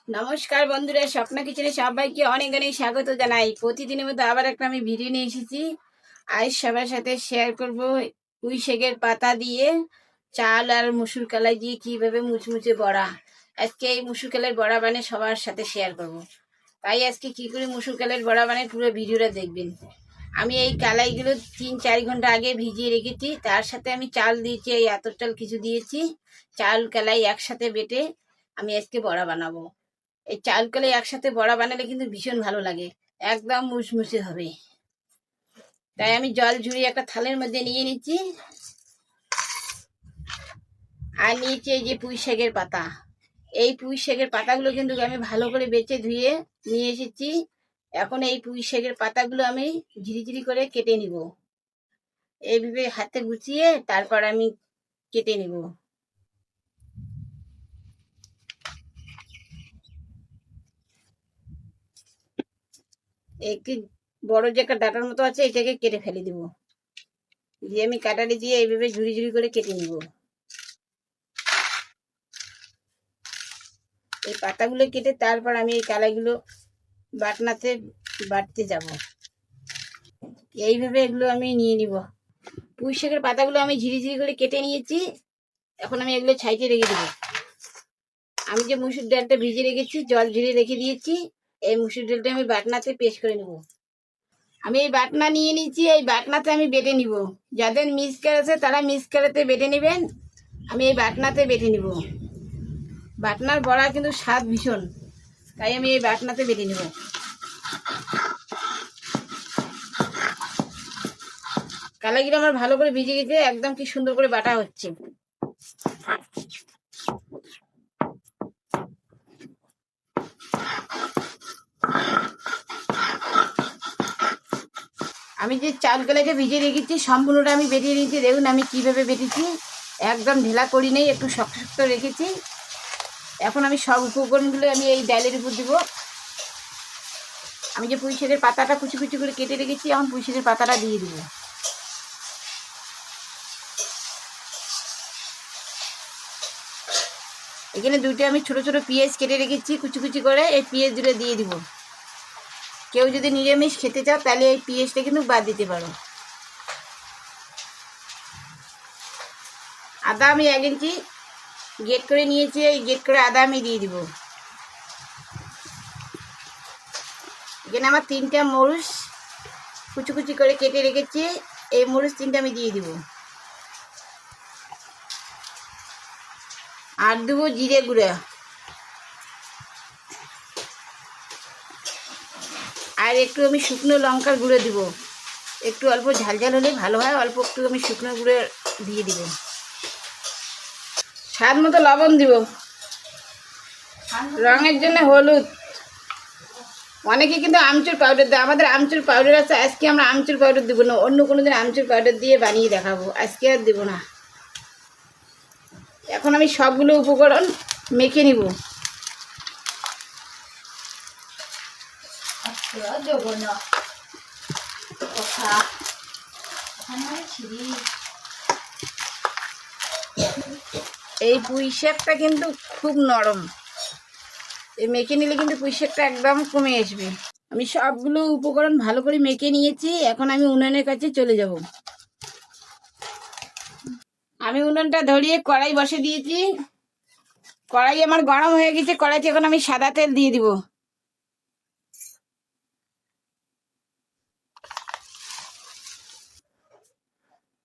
নমস্কার বন্ধুরা, স্বপ্ন কিচেনে সবাইকে অনেক অনেক স্বাগত জানাই। প্রতিদিনের মতো আবার একটা আমি ভিডিও নিয়ে এসেছি। আজ সবার সাথে শেয়ার করব পুঁই শাকের পাতা দিয়ে চাল আর মুসুর কলাই দিয়ে কিভাবে মুচমুচে বড়া। আজকে এই মুসুর কলাইয়ের বড়া বানিয়ে সবার সাথে শেয়ার করব। তাই আজকে কি করে মুসুর কলাইয়ের বড়া বানাই পুরো ভিডিওটা দেখবেন। আমি এই কলাইগুলো 3-4 ঘন্টা আগে ভিজিয়ে রেখেছি। তার সাথে আমি চাল দিয়েছি, এই আতর চাল কিছু দিয়েছি। চাল কলাই একসাথে বেটে আমি আজকে বড়া বানাবো। এই চাল কলাই একসাথে বড়া বানালে কিন্তু ভীষণ ভালো লাগে, একদম মুসমুসে হবে। তাই আমি জল ঝরিয়ে একটা থালের মধ্যে নিয়ে নিচ্ছি। আর নিয়েছি এই যে পুঁই শাকের পাতা। এই পুঁই শাকের পাতাগুলো কিন্তু আমি ভালো করে বেছে ধুয়ে নিয়ে এসেছি। এখন এই পুঁই শাকের পাতাগুলো আমি ঝিরিঝিরি করে কেটে নিব। এইভাবে হাতে গুছিয়ে তারপর আমি কেটে নিব। একটি বড় যে একটা ডাটার মতো আছে, এটাকে কেটে ফেলে দিব। দিয়ে আমি কাটারি দিয়ে এইভাবে ঝুড়ি ঝুড়ি করে কেটে নিব। এই পাতাগুলো কেটে তারপর আমি এই কলাইগুলো বাটনাতে বাটতে যাব। এইভাবে এগুলো আমি নিয়ে নিব। পুঁই শাকের পাতাগুলো আমি ঝিরিঝিরি করে কেটে নিয়েছি। এখন আমি এগুলো ছাইতে রেখে দেবো। আমি যে মুসুর ডালটা ভিজে রেখেছি, জল ঝরিয়ে রেখে দিয়েছি, এই মুসুর ডালটা আমি বাটনাতে পেস্ট করে নেব। আমি এই বাটনা নিয়ে নিচ্ছি, এই বাটনাতে আমি বেটে নিব। যাদের মিক্সচার আছে তারা মিক্সচারেতে বেটে নেবেন। আমি এই বাটনাতে বেটে নিব। বাটনার বড়া কিন্তু স্বাদ ভীষণ, তাই আমি এই বাটনাতে বেটে নেব। কলাইগুলো আমার ভালো করে ভিজে গেছে, একদম কি সুন্দর করে বাটা হচ্ছে। আমি যে চাল কলাইটা ভিজে রেখেছি সম্পূর্ণটা আমি বেটিয়ে নিয়েছি। দেখুন আমি কিভাবে বেটেছি, একদম ঢেলা করি নেই, একটু শক্ত শক্ত রেখেছি। এখন আমি সব উপকরণগুলো আমি এই ডালের উপর দিব। আমি যে পুঁই শাকের পাতাটা কুচি কুচি করে কেটে রেখেছি, এখন পুঁই শাকের পাতাটা দিয়ে দিব। এখানে দুটো আমি ছোট ছোট পেঁয়াজ কেটে রেখেছি কুচি কুচি করে, এই পেঁয়াজ দুটো দিয়ে দিব। কেউ যদি নিরামিষ খেতে চাও তাহলে এই পেঁয়াজটা কিন্তু বাদ দিতে পারো। আদা আমি 1 ইঞ্চি গেট করে নিয়েছি, এই গেট করে আদা আমি দিয়ে দিব। এখানে আমার 3টা মরিচ কুচি কুচি করে কেটে রেখেছি, এই মরিচ 3টা আমি দিয়ে দিব। আর দেবো জিরে গুঁড়া, আর একটু আমি শুকনো লঙ্কার গুঁড়ো দিব। একটু অল্প ঝাল ঝাল হলে ভালো হয়, অল্প একটু আমি শুকনো গুঁড়ো দিয়ে দিব। স্বাদ মতো লবণ দিব, রঙের জন্য হলুদ। অনেকে কিন্তু আমচুর পাউডার দেয়, আমাদের আমচুর পাউডার আছে। আজকে আমরা আমচুর পাউডার দেবো না, অন্য কোনো দিন আমচুর পাউডার দিয়ে বানিয়ে দেখাবো, আজকে আর দেবো না। এখন আমি সবগুলো উপকরণ মেখে নিব। এই পুঁই শাকটা কিন্তু খুব নরম, এই মেখে নিলে কিন্তু পুঁই শাকটা একদম কমে আসবে। আমি সবগুলো উপকরণ ভালো করে মেখে নিয়েছি। এখন আমি উনুনের কাছে চলে যাব। আমি উনুনটা ধরিয়ে কড়াই বসে দিয়েছি। কড়াই আমার গরম হয়ে গেছে। কড়াইতে এখন আমি সাদা তেল দিয়ে দিব।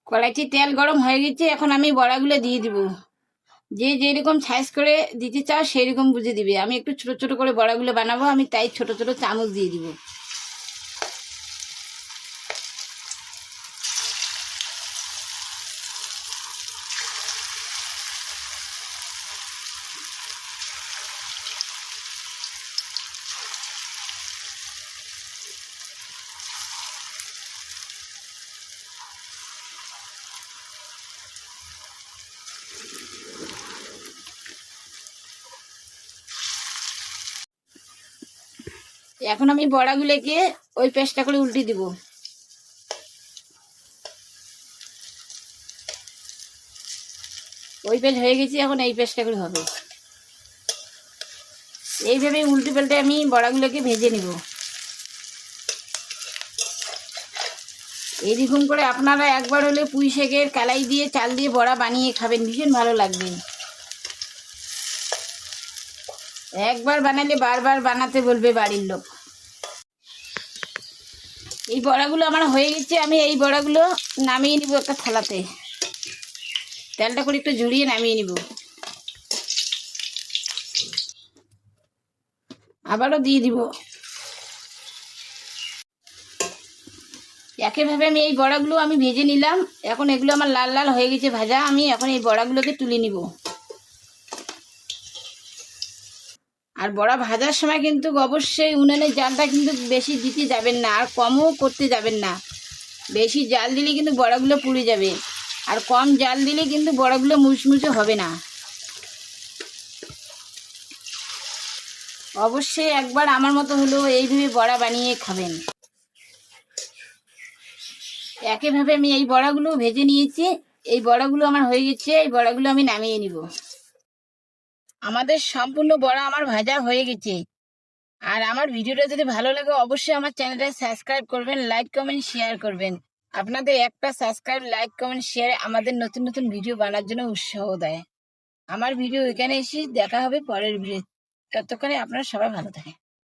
কড়াইতে তেল গরম হয়ে গেছে, এখন আমি বড়াগুলো দিয়ে দিব। যে যেরকম সাইজ করে দিতে চাও সেই রকম বুঝে দিবে। আমি একটু ছোট ছোট করে বড়াগুলো বানাবো, আমি তাই ছোট ছোট চামচ দিয়ে দিব। এখন আমি বড়াগুলোকে ওই পেস্টটা করে উল্টে দিব। ওই পেস্ট হয়ে গেছে, এখন এই পেস্টটা করে হবে। এইভাবে উল্টে পাল্টে আমি বড়াগুলোকে ভেজে নিব। এইরকম করে আপনারা একবার হলে পুঁই শাকের কালাই দিয়ে চাল দিয়ে বড়া বানিয়ে খাবেন, ভীষণ ভালো লাগবে। একবার বানালে বারবার বানাতে বলবে বাড়ির লোক। এই বড়াগুলো আমার হয়ে গেছে, আমি এই বড়াগুলো নামিয়ে নিব একটা থালাতে। তেলটা করে একটু ঝরিয়ে নামিয়ে নিব। আবারও দিয়ে দিব। একইভাবে আমি এই বড়াগুলো আমি ভেজে নিলাম। এখন এগুলো আমার লাল লাল হয়ে গেছে ভাজা, আমি এখন এই বড়াগুলোকে তুলে নিব। আর বড়া ভাজার সময় কিন্তু অবশ্যই উনুনের জালটা কিন্তু বেশি দিতে যাবেন না, আর কমও করতে যাবেন না। বেশি জাল দিলে কিন্তু বড়াগুলো পুড়ে যাবে, আর কম জাল দিলে কিন্তু বড়াগুলো মুচমুচে হবে না। অবশ্যই একবার আমার মতো হলেও এইভাবে বড়া বানিয়ে খাবেন। একইভাবে আমি এই বড়াগুলো ভেজে নিয়েছি। এই বড়াগুলো আমার হয়ে গেছে, এই বড়াগুলো আমি নামিয়ে নিব। আমাদের সম্পূর্ণ বড়া আমার ভাজা হয়ে গেছে। আর আমার ভিডিওটা যদি ভালো লাগে অবশ্যই আমার চ্যানেলটা সাবস্ক্রাইব করবেন, লাইক কমেন্ট শেয়ার করবেন। আপনাদের একটা সাবস্ক্রাইব, লাইক কমেন্ট শেয়ার আমাদের নতুন নতুন ভিডিও বানার জন্য উৎসাহ দেয়। আমার ভিডিও এখানে এসে দেখা হবে পরের ভিডিও। ততক্ষণে আপনারা সবাই ভালো থাকেন।